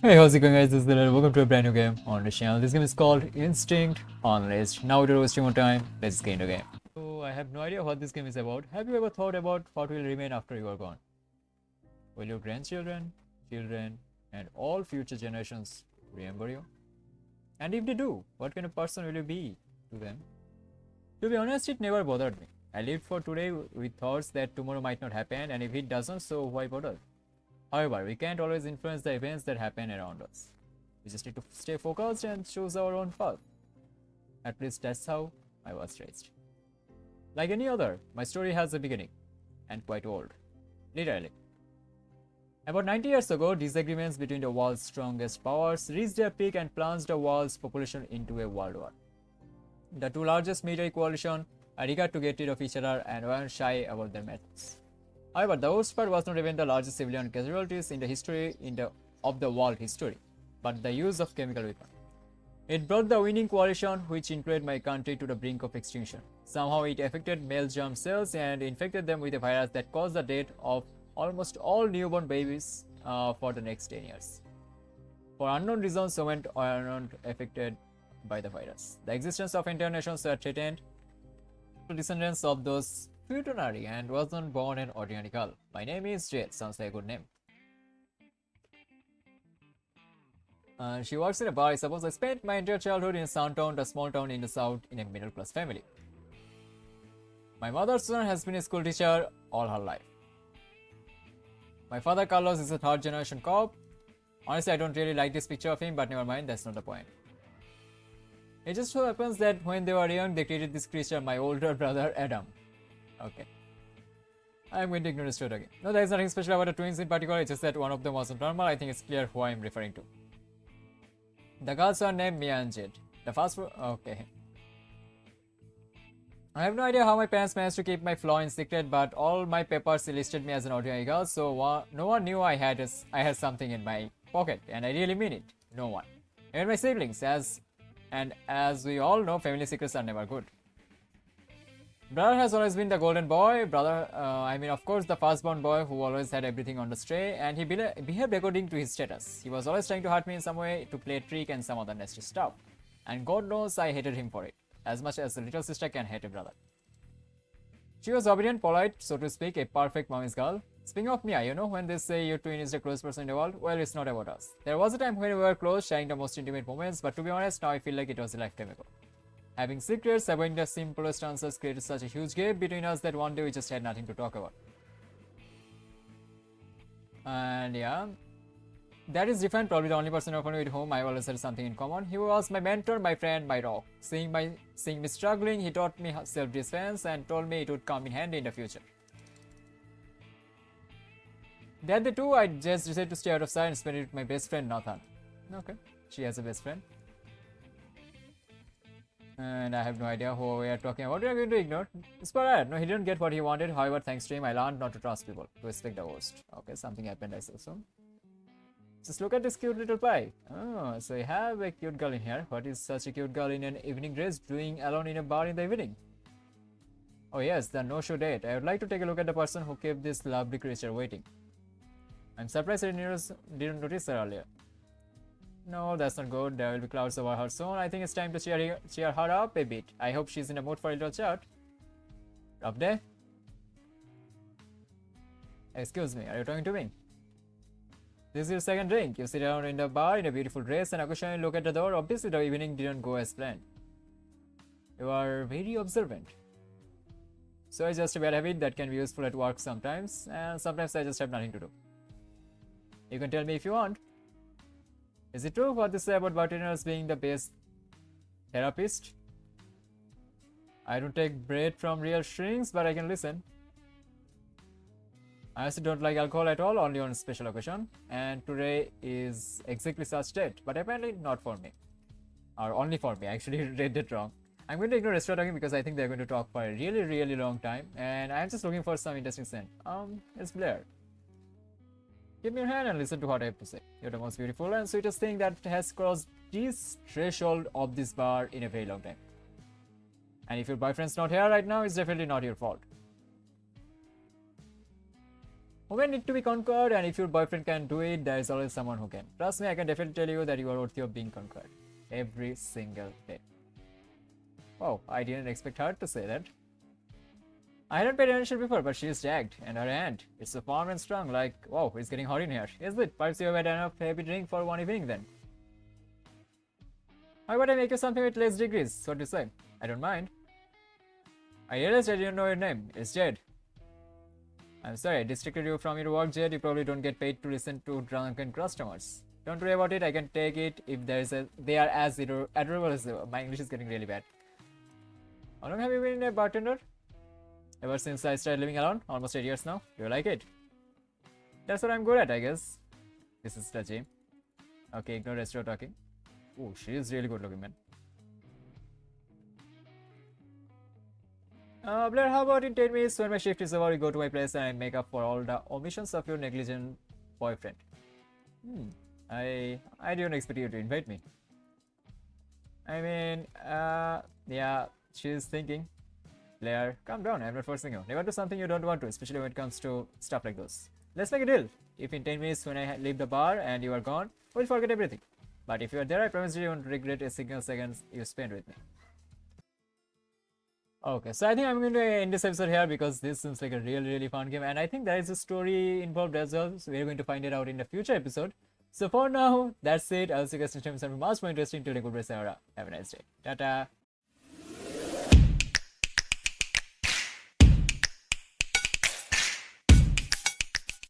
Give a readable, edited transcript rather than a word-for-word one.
Hey, how's it going, guys? This is Dylan. Welcome to a brand new game on the channel. This game is called Instinct Unleashed. Now without wasting more time, let's get into the game. So I have no idea what this game is about. Have you ever thought about what will remain after you are gone? Will your grandchildren, children, and all future generations remember you? And if they do, what kind of person will you be to them? To be honest, it never bothered me. I lived for today with thoughts that tomorrow might not happen, and if it doesn't, so why bother? However, we can't always influence the events that happen around us. We just need to stay focused and choose our own path. At least that's how I was raised. Like any other, my story has a beginning, and quite old. Literally. About 90 years ago, disagreements between the world's strongest powers reached their peak and plunged the world's population into a world war. The two largest military coalitions are eager to get rid of each other and weren't shy about their methods. However, the worst part was not even the largest civilian casualties in the history of the world history, but the use of chemical weapons. It brought the winning coalition, which included my country, to the brink of extinction. Somehow, it affected male germ cells and infected them with a virus that caused the death of almost all newborn babies for the next 10 years. For unknown reasons, women are not affected by the virus. The existence of entire nations were threatened. Descendants of those futonary and wasn't born an ordinary girl. My name is Jade. Sounds like a good name. She works in a bar. I suppose I spent my entire childhood in a town, a small town in the south, in a middle-class family. My mother's son has been a school teacher all her life. My father Carlos is a third-generation cop. Honestly, I don't really like this picture of him, but never mind, that's not the point. It just so happens that when they were young, they created this creature, my older brother Adam. Okay. I'm going to ignore the story again. No, there is nothing special about the twins in particular, it's just that one of them wasn't normal. I think it's clear who I'm referring to. The girls are named Mia and Jade. The first one. Okay. I have no idea how my parents managed to keep my flaw in secret, but all my papers listed me as an ordinary girl, so no one knew I had something in my pocket, and I really mean it. No one. Even my siblings, as we all know, family secrets are never good. Brother has always been the golden boy. Of course, the firstborn boy who always had everything on the stray, and he behaved according to his status. He was always trying to hurt me in some way, to play a trick and some other nasty stuff. And God knows I hated him for it, as much as a little sister can hate a brother. She was obedient, polite, so to speak, a perfect mommy's girl. Speaking of Mia, you know when they say your twin is the closest person in the world? Well, it's not about us. There was a time when we were close, sharing the most intimate moments, but to be honest, now I feel like it was a lifetime ago. Having secrets, avoiding the simplest answers created such a huge gap between us that one day we just had nothing to talk about. And yeah, that is different. Probably the only person with whom I always had something in common. He was my mentor, my friend, my rock. Seeing me struggling, he taught me self-defense and told me it would come in handy in the future. That the two, I just decided to stay out of sight and spend it with my best friend Nathan. Okay, she has a best friend. And I have no idea who we are talking about. We are going to ignore. It's alright. No, he didn't get what he wanted. However, thanks to him, I learned not to trust people, to respect the host. Okay, something happened, I assume. Just look at this cute little pie. Oh, so we have a cute girl in here. What is such a cute girl in an evening dress doing alone in a bar in the evening? Oh yes, the no-show date. I would like to take a look at the person who kept this lovely creature waiting. I'm surprised I didn't notice her earlier. No, that's not good. There will be clouds over her soon. I think it's time to cheer her up a bit. I hope she's in the mood for a little chat. Rough day? Excuse me, are you talking to me? This is your second drink. You sit down in the bar in a beautiful dress and occasionally look at the door. Obviously, the evening didn't go as planned. You are very observant. So it's just a bad habit that can be useful at work sometimes, and sometimes I just have nothing to do. You can tell me if you want. Is it true what they say about bartenders being the best therapist? I don't take bread from real shrinks, but I can listen. I also don't like alcohol at all, only on special occasion. And today is exactly such date, but apparently not for me. Or only for me, I actually read it wrong. I'm going to ignore restaurant talking because I think they're going to talk for a really, really long time. And I'm just looking for some interesting scent. It's Blair. Give me your hand and listen to what I have to say. You're the most beautiful and sweetest thing that has crossed this threshold of this bar in a very long time. And if your boyfriend's not here right now, it's definitely not your fault. Women need to be conquered, and if your boyfriend can do it, there is always someone who can. Trust me, I can definitely tell you that you are worthy of being conquered. Every single day. Wow, I didn't expect her to say that. I hadn't paid attention before, but she is jagged, and her hand, it's so firm and strong, like, wow, it's getting hot in here. Is it? Perhaps you have had enough heavy drink for one evening then. How about I make you something with less degrees? What do you say? I don't mind. I realized I didn't know your name. It's Jed. I'm sorry, I distracted you from your work, Jed. You probably don't get paid to listen to drunken customers. Don't worry about it, I can take it if they are as adorable as my English is getting really bad. How long have you been a bartender? Ever since I started living alone, almost 8 years now. Do you like it? That's what I'm good at, I guess. This is the gym. Okay, ignore restaurant talking. Oh, she is really good looking, man. Blair, how about in 10 minutes when my shift is over, you go to my place and I make up for all the omissions of your negligent boyfriend? I didn't expect you to invite me. I mean, yeah, she's thinking. Blair, calm down, I'm not forcing you. Never do something you don't want to, especially when it comes to stuff like those. Let's make a deal. If in 10 minutes when I leave the bar and you are gone, we'll forget everything. But if you are there, I promise you won't regret a single second you spend with me. Okay, so I think I'm going to end this episode here because this seems like a really fun game, and I think there is a story involved as well, so we're going to find it out in the future episode. So for now, that's it. I'll see you guys next time with something much more interesting. Till then, goodbye, Sarah. Have a nice day. Tata.